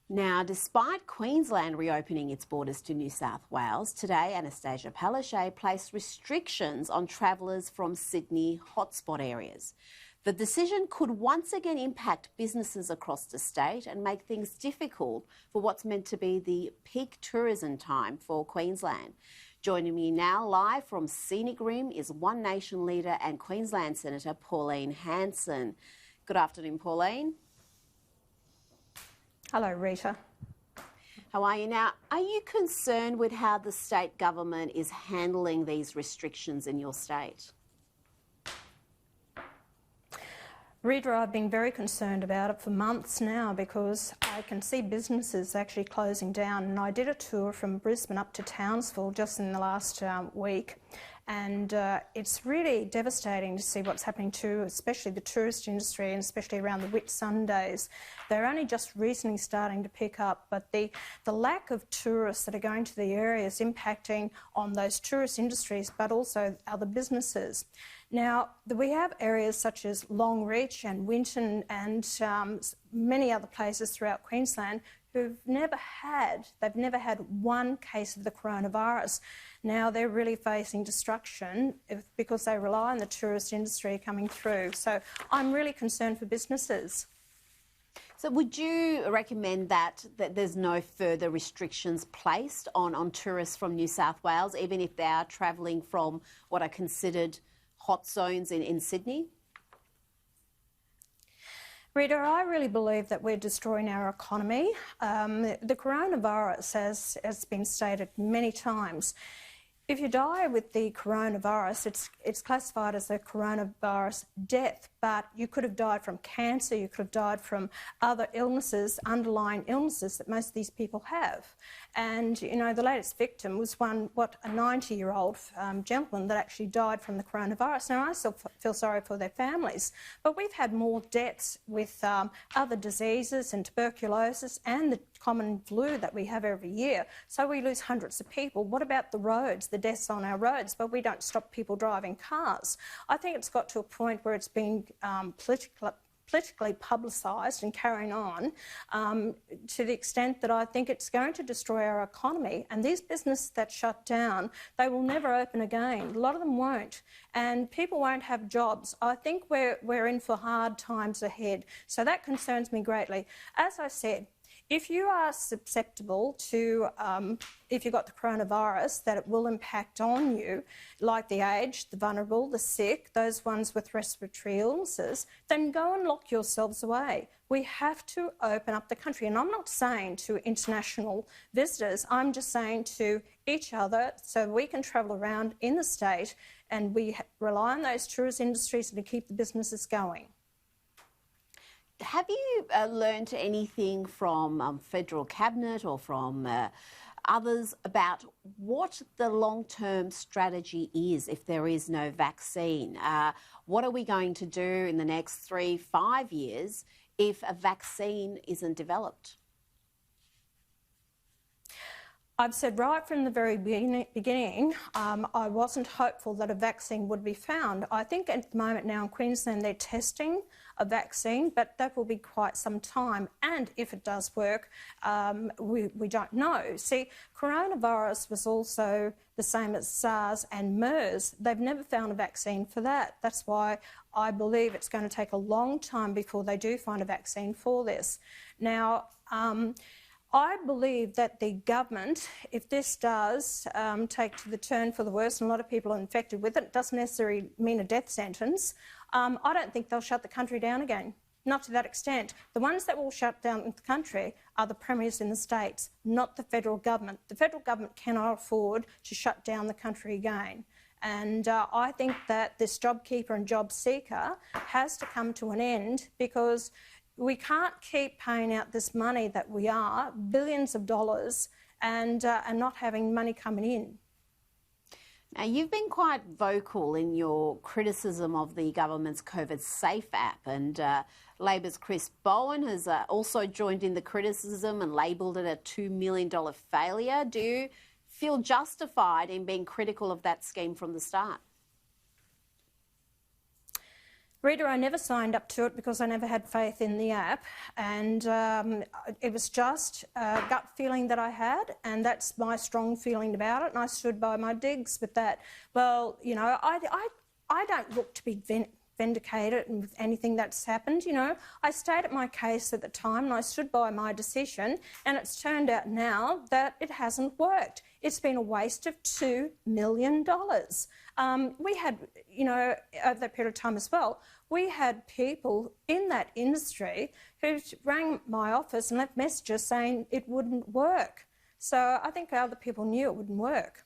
Now, despite Queensland reopening its borders to New South Wales, today Anastasia Palaszczuk placed restrictions on travellers from Sydney hotspot areas. The decision could once again impact businesses across the state and make things difficult for what's meant to be the peak tourism time for Queensland. Joining me now live from Scenic Rim is One Nation leader and Queensland Senator Pauline Hanson. Good afternoon, Pauline. Hello, Rita. How are you now? Are you concerned with how the state government is handling these restrictions in your state? Rita, I've been very concerned about it for months now because I can see businesses actually closing down, and I did a tour from Brisbane up to Townsville just in the last week, and it's really devastating to see what's happening to especially the tourist industry, and especially around the Whitsundays. They're only just recently starting to pick up, but the lack of tourists that are going to the area is impacting on those tourist industries but also other businesses. Now, we have areas such as Longreach and Winton and many other places throughout Queensland who've never had one case of the coronavirus. Now they're really facing destruction because they rely on the tourist industry coming through. So I'm really concerned for businesses. So would you recommend that there's no further restrictions placed on tourists from New South Wales, even if they are travelling from what are considered hot zones in Sydney? Rita, I really believe that we're destroying our economy. The coronavirus, as has been stated many times, if you die with the coronavirus, it's classified as a coronavirus death, but you could have died from cancer, you could have died from other illnesses, underlying illnesses that most of these people have. And, you know, the latest victim was a 90-year-old gentleman that actually died from the coronavirus. Now, I still feel sorry for their families, but we've had more deaths with other diseases and tuberculosis and the common flu that we have every year. So we lose hundreds of people. What about the roads, the deaths on our roads? But we don't stop people driving cars. I think it's got to a point where it's been politically publicised and carrying on to the extent that I think it's going to destroy our economy. And these businesses that shut down, they will never open again. A lot of them won't. And people won't have jobs. I think we're in for hard times ahead. So that concerns me greatly. As I said, if you are susceptible to, if you've got the coronavirus, that it will impact on you, like the aged, the vulnerable, the sick, those ones with respiratory illnesses, then go and lock yourselves away. We have to open up the country. And I'm not saying to international visitors, I'm just saying to each other so we can travel around in the state and we rely on those tourist industries to keep the businesses going. Have you learned anything from federal cabinet or from others about what the long-term strategy is if there is no vaccine? What are we going to do in the next 3-5 years if a vaccine isn't developed? I've said right from the very beginning, I wasn't hopeful that a vaccine would be found. I think at the moment now in Queensland they're testing a vaccine, but that will be quite some time. And if it does work, we don't know. See, coronavirus was also the same as SARS and MERS. They've never found a vaccine for that. That's why I believe it's going to take a long time before they do find a vaccine for this. Now, I believe that the government, if this does take to the turn for the worse, and a lot of people are infected with it, it doesn't necessarily mean a death sentence, I don't think they'll shut the country down again. Not to that extent. The ones that will shut down the country are the premiers in the states, not the federal government. The federal government cannot afford to shut down the country again. And I think that this JobKeeper and JobSeeker has to come to an end because we can't keep paying out this money that we are, billions of dollars, and not having money coming in. Now, you've been quite vocal in your criticism of the government's COVIDSafe app, and Labor's Chris Bowen has also joined in the criticism and labelled it a $2 million failure. Do you feel justified in being critical of that scheme from the start? Rita, I never signed up to it because I never had faith in the app, and it was just a gut feeling that I had, and that's my strong feeling about it, and I stood by my digs with that. Well, you know, I don't look to be vindicated with anything that's happened, you know. I stayed at my case at the time and I stood by my decision, and it's turned out now that it hasn't worked. It's been a waste of $2 million. We had, you know, over that period of time as well, we had people in that industry who rang my office and left messages saying it wouldn't work. So I think other people knew it wouldn't work.